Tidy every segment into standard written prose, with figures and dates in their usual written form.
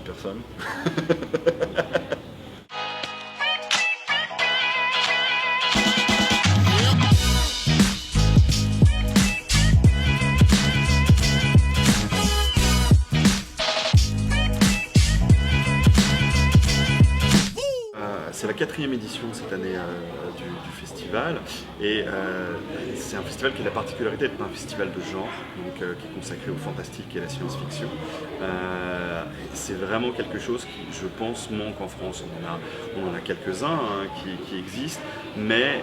personne. C'est la 4e édition cette année du festival et c'est un festival qui a la particularité d'être un festival de genre, donc, qui est consacré au fantastique et à la science-fiction. C'est vraiment quelque chose qui, je pense, manque en France. On en a quelques-uns qui existent, mais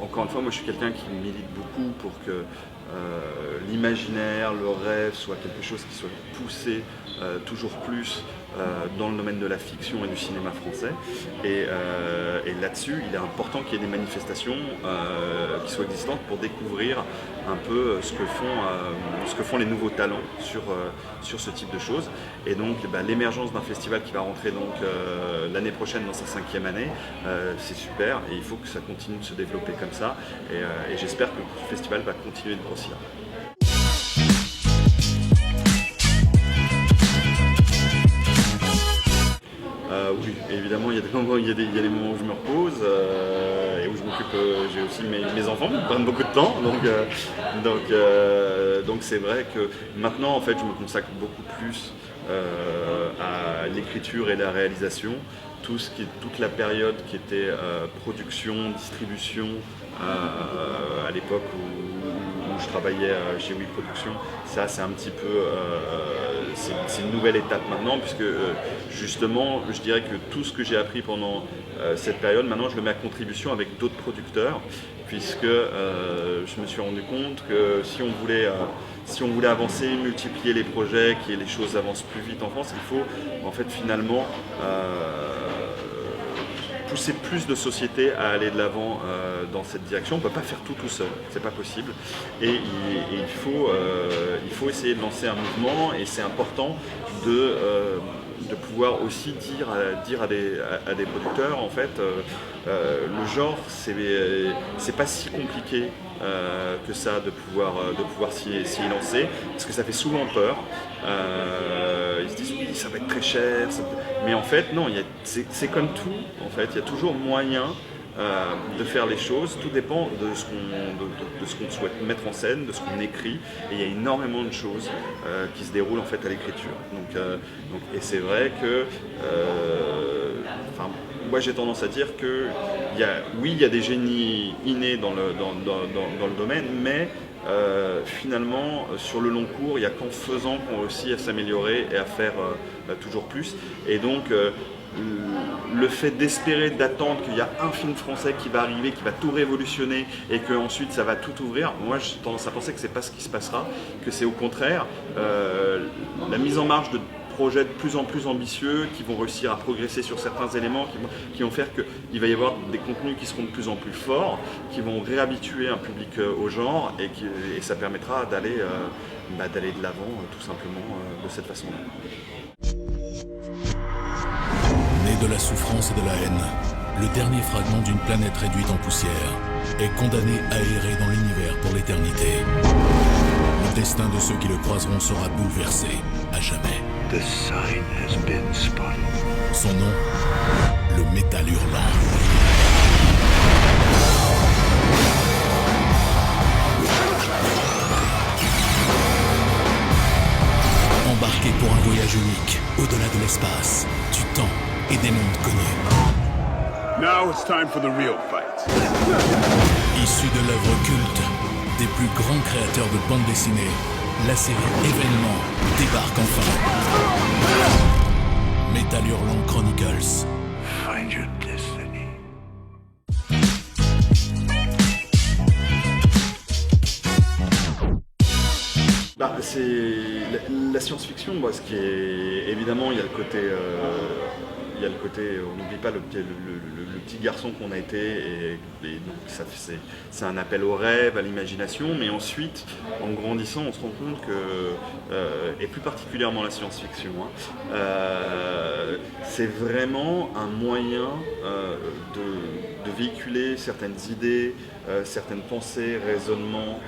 encore une fois, moi je suis quelqu'un qui milite beaucoup pour que l'imaginaire, le rêve soit quelque chose qui soit poussé toujours plus dans le domaine de la fiction et du cinéma français. Et là-dessus, il est important qu'il y ait des manifestations qui soient existantes pour découvrir un peu ce que font les nouveaux talents sur ce type de choses. Et donc l'émergence d'un festival qui va rentrer l'année prochaine dans sa 5e année, c'est super et il faut que ça continue de se développer comme ça. Et j'espère que le festival va continuer de grossir. Oui, évidemment, il y a des moments où je me repose et où je m'occupe. J'ai aussi mes enfants qui prennent beaucoup de temps, donc c'est vrai que maintenant, en fait, je me consacre beaucoup plus à l'écriture et la réalisation. Toute la période qui était production, distribution, à l'époque où je travaillais chez Oui Productions, ça c'est un petit peu, c'est une nouvelle étape maintenant, puisque justement je dirais que tout ce que j'ai appris pendant cette période, maintenant je le mets à contribution avec d'autres producteurs, puisque je me suis rendu compte que si on voulait avancer, multiplier les projets, que les choses avancent plus vite en France, il faut en fait finalement pousser plus de sociétés à aller de l'avant dans cette direction. On ne peut pas faire tout seul, c'est pas possible. Et il faut essayer de lancer un mouvement, et c'est important de pouvoir aussi dire à des producteurs, en fait, le genre, c'est pas si compliqué que ça de pouvoir s'y lancer, parce que ça fait souvent peur. Ils se disent oui, ça va être très cher, mais en fait non, c'est comme tout, en fait, il y a toujours moyen de faire les choses. Tout dépend de ce qu'on souhaite mettre en scène, de ce qu'on écrit, et il y a énormément de choses qui se déroulent en fait à l'écriture. Et c'est vrai que moi j'ai tendance à dire que il y a des génies innés dans le domaine, mais finalement, sur le long cours, il n'y a qu'en faisant qu'on réussit à s'améliorer et à faire toujours plus. Et donc, le fait d'espérer, d'attendre qu'il y a un film français qui va arriver, qui va tout révolutionner et qu'ensuite ça va tout ouvrir, moi j'ai tendance à penser que c'est pas ce qui se passera, que c'est au contraire la mise en marche de projets de plus en plus ambitieux qui vont réussir à progresser sur certains éléments, qui vont faire qu'il va y avoir des contenus qui seront de plus en plus forts, qui vont réhabituer un public au genre, et ça permettra d'aller de l'avant tout simplement de cette façon-là. Né de la souffrance et de la haine, le dernier fragment d'une planète réduite en poussière est condamné à errer dans l'univers pour l'éternité. Le destin de ceux qui le croiseront sera bouleversé à jamais. The sign has been spotted. Son nom, le métal hurlant. Embarqué pour un voyage unique, au-delà de l'espace, du temps et des mondes connus. Now it's time for the real fight. Issu de l'œuvre culte des plus grands créateurs de bande dessinée, la série Événement débarque enfin. Métal Hurlant Chronicles. Find your destiny. C'est la science-fiction, ce qui est évidemment, il y a le côté, on n'oublie pas le petit garçon qu'on a été, et donc c'est un appel au rêve, à l'imagination, mais ensuite, en grandissant, on se rend compte que, et plus particulièrement la science-fiction, c'est vraiment un moyen de véhiculer certaines idées, certaines pensées, raisonnements.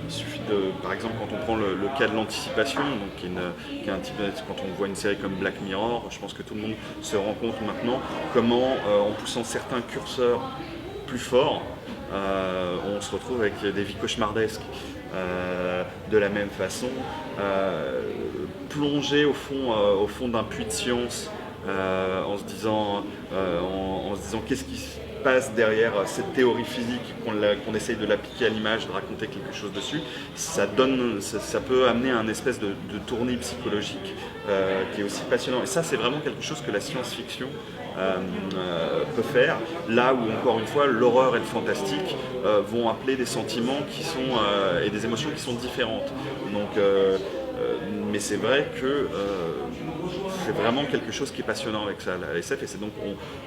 Il suffit par exemple, quand on prend le cas de l'anticipation, donc qui est un type quand on voit une série comme Black Mirror, je pense que tout le monde se rend compte maintenant comment, en poussant certains curseurs plus forts, on se retrouve avec des vies cauchemardesques. De la même façon, plonger au fond d'un puits de science en se disant qu'est-ce qui se passe derrière cette théorie physique, qu'on essaye de l'appliquer à l'image, de raconter quelque chose dessus, ça peut amener à une espèce de tournée psychologique qui est aussi passionnant. Et ça, c'est vraiment quelque chose que la science-fiction peut faire, là où, encore une fois, l'horreur et le fantastique vont appeler des sentiments et des émotions qui sont différentes. Donc, mais c'est vrai que c'est vraiment quelque chose qui est passionnant avec ça, la SF, et c'est donc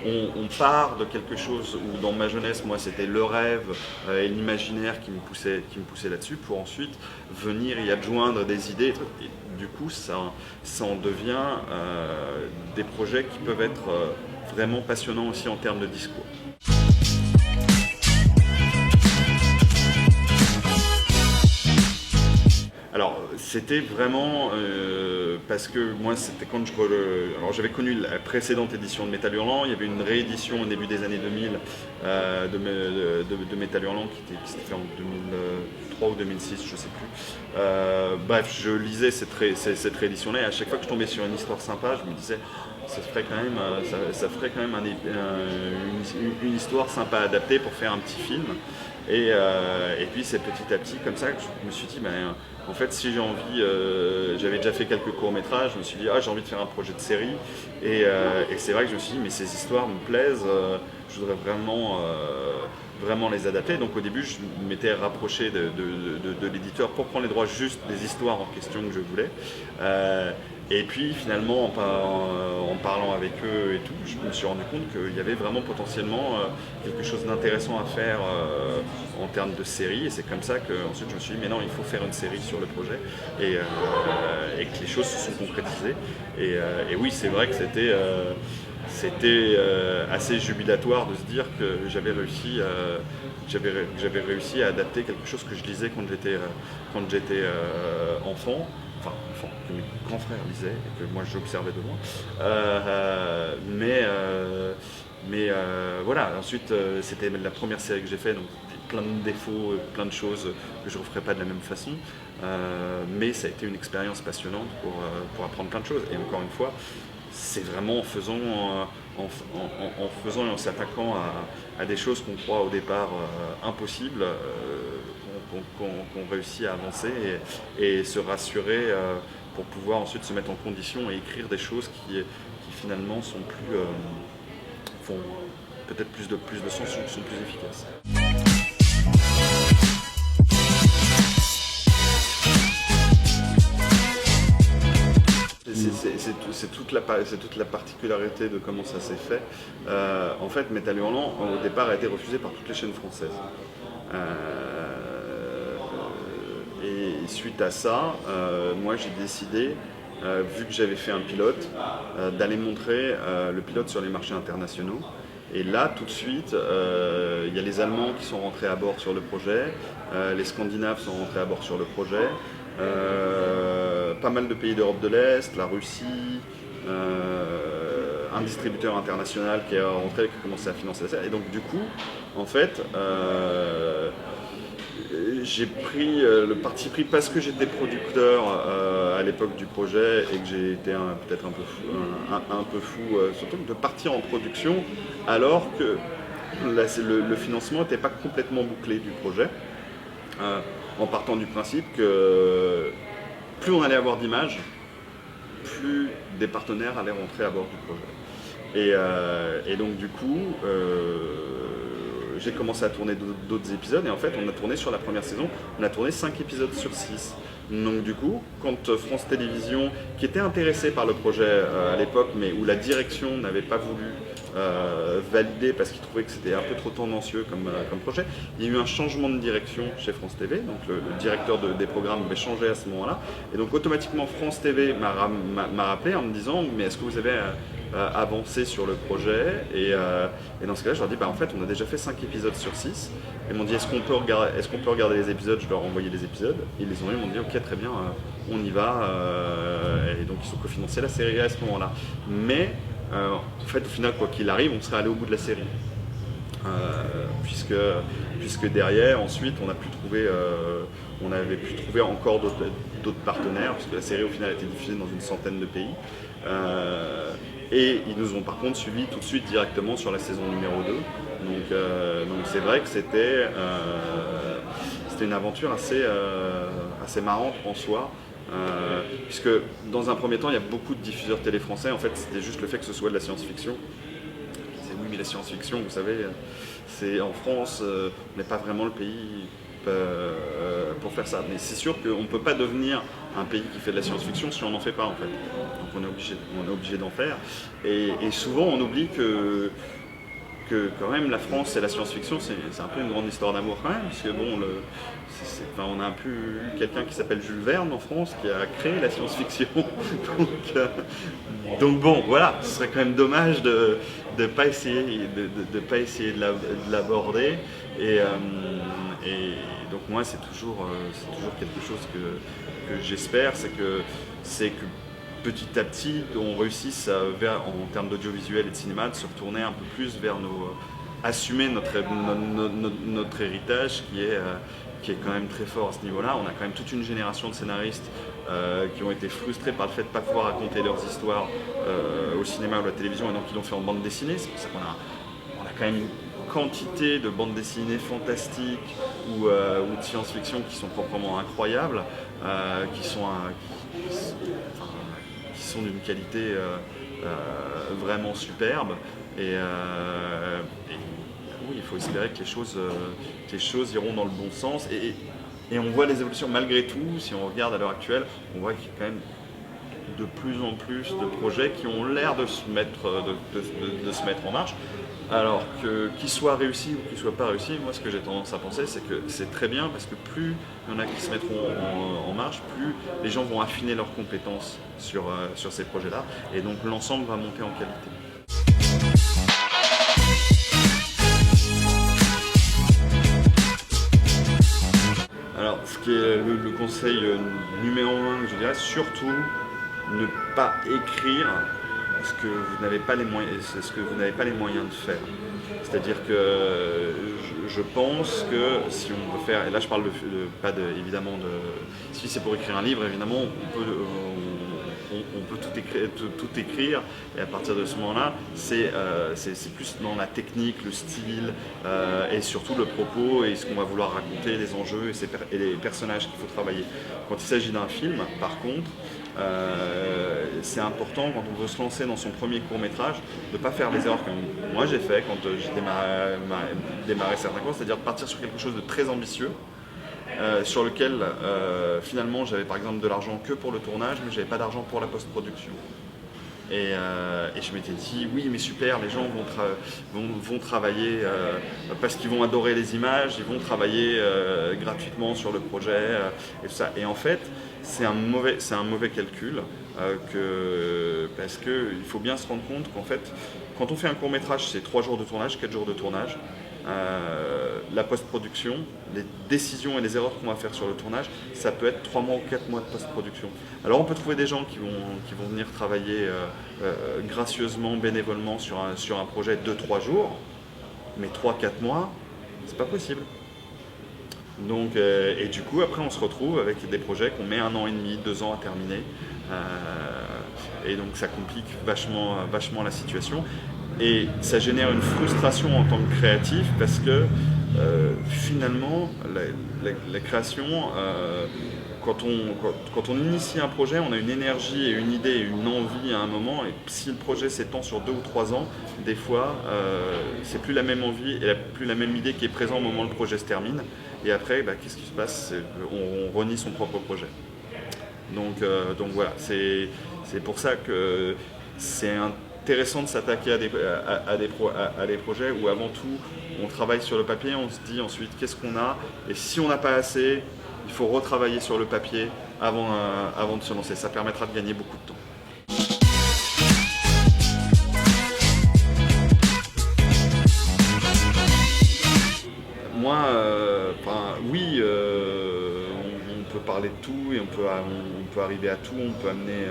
on part de quelque chose où dans ma jeunesse, moi, c'était le rêve et l'imaginaire qui me poussait là-dessus, pour ensuite venir y adjoindre des idées, et du coup, ça en devient des projets qui peuvent être vraiment passionnants aussi en termes de discours. Alors, c'était vraiment parce que moi, c'était quand alors j'avais connu la précédente édition de Métal Hurlant, il y avait une réédition au début des années 2000 de Métal Hurlant qui s'était fait en 2003 ou 2006, je ne sais plus. Bref, je lisais cette réédition-là, et à chaque fois que je tombais sur une histoire sympa, je me disais ça ferait quand même une histoire sympa adaptée pour faire un petit film. Et puis c'est petit à petit comme ça que je me suis dit, en fait, si j'ai envie, j'avais déjà fait quelques courts-métrages, je me suis dit, j'ai envie de faire un projet de série, et c'est vrai que je me suis dit, mais ces histoires me plaisent, je voudrais vraiment les adapter. Donc au début, je m'étais rapproché de l'éditeur pour prendre les droits juste des histoires en question que je voulais. Et puis finalement, en parlant avec eux et tout, je me suis rendu compte qu'il y avait vraiment potentiellement quelque chose d'intéressant à faire en termes de série. Et c'est comme ça qu'ensuite je me suis dit, mais non, il faut faire une série sur le projet. Et que les choses se sont concrétisées. Et oui, c'est vrai que c'était assez jubilatoire de se dire que j'avais réussi à adapter quelque chose que je lisais quand j'étais enfant. Enfin, que mes grands frères lisaient et que moi j'observais de loin. Mais voilà, ensuite c'était la première série que j'ai faite, donc plein de défauts, plein de choses que je ne referai pas de la même façon. Mais ça a été une expérience passionnante pour apprendre plein de choses. Et encore une fois, c'est vraiment en faisant et en s'attaquant à des choses qu'on croit au départ impossibles, qu'on réussit à avancer et se rassurer pour pouvoir ensuite se mettre en condition et écrire des choses qui finalement sont font peut-être plus de sens, sont plus efficaces. C'est toute la particularité de comment ça s'est fait. En fait, Métal Hurlant, au départ, a été refusé par toutes les chaînes françaises. Et suite à ça, moi j'ai décidé, vu que j'avais fait un pilote, d'aller montrer le pilote sur les marchés internationaux. Et là, tout de suite, il y a les Allemands qui sont rentrés à bord sur le projet, les Scandinaves sont rentrés à bord sur le projet, pas mal de pays d'Europe de l'Est, la Russie, un distributeur international qui est rentré, qui a commencé à financer la série. Et donc du coup, en fait, j'ai pris le parti pris parce que j'étais producteur à l'époque du projet et que j'ai été peut-être un peu fou, surtout de partir en production alors que le financement n'était pas complètement bouclé du projet, en partant du principe que plus on allait avoir d'images, plus des partenaires allaient rentrer à bord du projet. Et donc du coup, j'ai commencé à tourner d'autres épisodes et en fait on a tourné sur la première saison, on a tourné 5 épisodes sur 6. Donc du coup, quand France Télévisions, qui était intéressée par le projet à l'époque, mais où la direction n'avait pas voulu valider parce qu'ils trouvaient que c'était un peu trop tendancieux comme projet, il y a eu un changement de direction chez France TV, donc le directeur des programmes avait changé à ce moment-là, et donc automatiquement France TV m'a rappelé en me disant « mais est-ce que vous avez avancer sur le projet. Et dans ce cas-là, je leur dis, en fait, on a déjà fait 5 épisodes sur 6. Ils m'ont dit, est-ce qu'on peut regarder les épisodes? Je leur ai envoyé les épisodes. Ils les ont eu, ils m'ont dit, ok, très bien, on y va. Et donc, ils ont cofinancé la série à ce moment-là. Mais, en fait, au final, quoi qu'il arrive, on serait allé au bout de la série. Puisque derrière, ensuite, on avait pu trouver encore d'autres partenaires, puisque la série, au final, a été diffusée dans une centaine de pays. Et ils nous ont par contre suivis tout de suite directement sur la saison numéro 2. Donc c'est vrai que c'était une aventure assez marrante en soi. Puisque dans un premier temps, il y a beaucoup de diffuseurs télé français. En fait, c'était juste le fait que ce soit de la science-fiction. Oui, mais la science-fiction, vous savez, c'est en France, on n'est pas vraiment le pays pour faire ça. Mais c'est sûr qu'on ne peut pas devenir un pays qui fait de la science-fiction si on n'en fait pas, en fait. Donc on est obligé d'en faire. Et souvent, on oublie que quand même la France et la science-fiction, c'est un peu une grande histoire d'amour quand même, parce que bon, on a un peu eu quelqu'un qui s'appelle Jules Verne en France qui a créé la science-fiction. Donc bon, voilà, ce serait quand même dommage de pas essayer de l'aborder. Et donc moi, c'est toujours quelque chose que j'espère, c'est que petit à petit, on réussisse en termes d'audiovisuel et de cinéma, de se retourner un peu plus vers assumer notre héritage qui est quand même très fort à ce niveau-là. On a quand même toute une génération de scénaristes qui ont été frustrés par le fait de ne pas pouvoir raconter leurs histoires au cinéma ou à la télévision, et donc ils l'ont fait en bande dessinée. C'est pour ça qu'on a quand même une quantité de bandes dessinées fantastiques ou de science-fiction qui sont proprement incroyables, qui sont d'une qualité vraiment superbe. Et oui, il faut espérer que les choses iront dans le bon sens. Et on voit les évolutions malgré tout. Si on regarde à l'heure actuelle, on voit qu'il y a quand même de plus en plus de projets qui ont l'air de se mettre en marche. Alors qu'ils soient réussis ou qu'ils ne soient pas réussis, moi ce que j'ai tendance à penser, c'est que c'est très bien, parce que plus il y en a qui se mettront en marche, plus les gens vont affiner leurs compétences sur ces projets-là, et donc l'ensemble va monter en qualité. Alors, ce qui est le conseil numéro 1 que je dirais, surtout ne pas écrire ce que vous n'avez pas les moyens de faire. C'est-à-dire que je pense que si on veut faire, et là je parle évidemment si c'est pour écrire un livre, évidemment on peut tout écrire, et à partir de ce moment-là, c'est plus dans la technique, le style, et surtout le propos et ce qu'on va vouloir raconter, les enjeux et les personnages qu'il faut travailler. Quand il s'agit d'un film, par contre, c'est important, quand on veut se lancer dans son premier court-métrage, de ne pas faire les erreurs que moi j'ai fait quand j'ai démarré certains cours, c'est-à-dire de partir sur quelque chose de très ambitieux, sur lequel finalement j'avais par exemple de l'argent que pour le tournage, mais j'avais pas d'argent pour la post-production. Et je m'étais dit, oui mais super, les gens vont travailler parce qu'ils vont adorer les images, ils vont travailler gratuitement sur le projet et tout ça. Et en fait, c'est un mauvais calcul, parce qu'il faut bien se rendre compte qu'en fait, quand on fait un court-métrage, c'est 3 jours de tournage, 4 jours de tournage. La post-production, les décisions et les erreurs qu'on va faire sur le tournage, ça peut être 3 mois ou 4 mois de post-production. Alors on peut trouver des gens qui vont venir travailler gracieusement, bénévolement sur un projet de 2-3 jours, mais 3-4 mois, c'est pas possible. Donc, et du coup, après on se retrouve avec des projets qu'on met 1 an et demi, 2 ans à terminer. Et donc ça complique vachement la situation. Et ça génère une frustration en tant que créatif, parce que finalement, la création, quand on initie un projet, on a une énergie et une idée et une envie à un moment, et si le projet s'étend sur 2 ou 3 ans, des fois, c'est plus la même envie et plus la même idée qui est présente au moment où le projet se termine. Et après, qu'est-ce qui se passe? On renie son propre projet. Donc voilà, c'est pour ça que c'est intéressant de s'attaquer à des projets où avant tout on travaille sur le papier, on se dit ensuite qu'est-ce qu'on a, et si on n'a pas assez, il faut retravailler sur le papier avant de se lancer. Ça permettra de gagner beaucoup de temps. parler de tout et on peut arriver à tout, on peut amener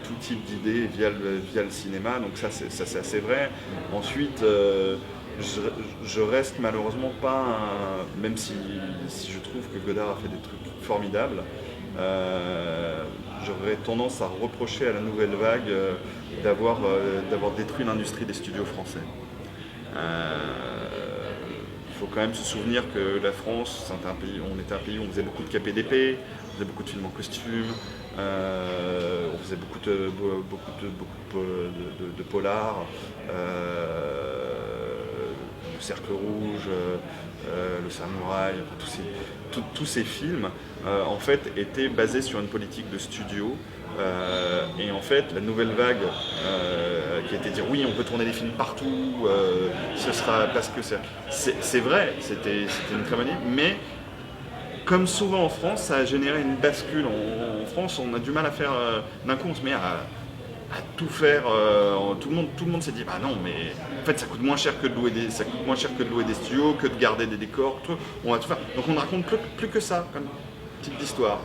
tout type d'idées via le cinéma, donc ça c'est assez vrai. Ensuite, je reste malheureusement pas, même si je trouve que Godard a fait des trucs formidables, j'aurais tendance à reprocher à la nouvelle vague d'avoir détruit l'industrie des studios français. Il faut quand même se souvenir que la France, on était un pays où on faisait beaucoup de KPDP, on faisait beaucoup de films en costume, on faisait beaucoup de polars, le Cercle Rouge, le Samouraï, tous ces films en fait étaient basés sur une politique de studio. Et en fait, la nouvelle vague qui a été dire oui, on peut tourner des films partout, ce sera parce que c'est vrai, c'était une très bonne idée, mais comme souvent en France, ça a généré une bascule. En France, on a du mal à faire d'un coup, on se met à tout faire. Tout le monde s'est dit bah non, mais en fait ça coûte moins cher que de louer des studios, que de garder des décors, tout, on va tout faire. Donc on ne raconte plus que ça comme type d'histoire.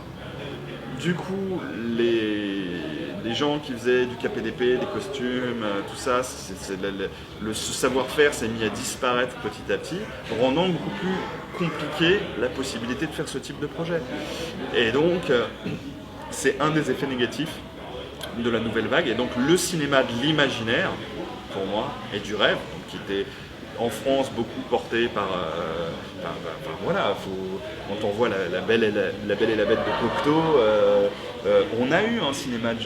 Du coup, les gens qui faisaient du KPDP, des costumes, tout ça, le savoir-faire s'est mis à disparaître petit à petit, rendant beaucoup plus compliqué la possibilité de faire ce type de projet. Et donc, c'est un des effets négatifs de la nouvelle vague. Et donc, le cinéma de l'imaginaire, pour moi, et du rêve, qui était en France beaucoup porté par voilà, quand on voit la Belle et la Bête de Cocteau, on a eu un cinéma de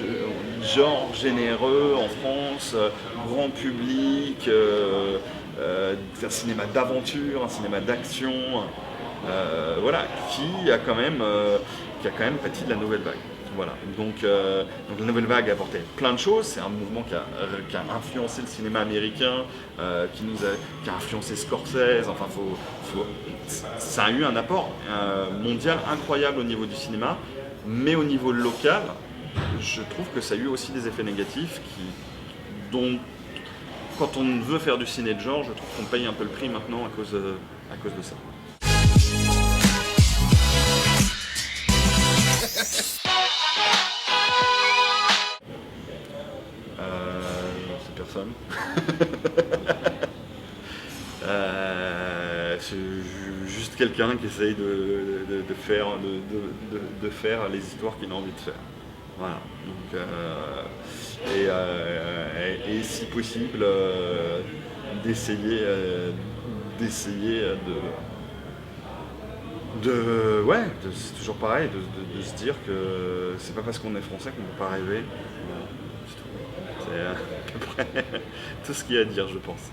genre généreux en France, grand public, un cinéma d'aventure, un cinéma d'action, voilà, qui a quand même pâti de la nouvelle vague. Voilà. Donc la nouvelle vague a apporté plein de choses. C'est un mouvement qui a influencé le cinéma américain, qui a influencé Scorsese. Enfin, ça a eu un apport mondial incroyable au niveau du cinéma, mais au niveau local, je trouve que ça a eu aussi des effets négatifs dont, quand on veut faire du ciné de genre, je trouve qu'on paye un peu le prix maintenant à cause de ça. C'est personne. C'est juste quelqu'un qui essaye de faire les histoires qu'il a envie de faire. Voilà. Donc, et si possible, d'essayer c'est toujours pareil, de se dire que c'est pas parce qu'on est français qu'on ne peut pas rêver. C'est à peu près tout ce qu'il y a à dire, je pense.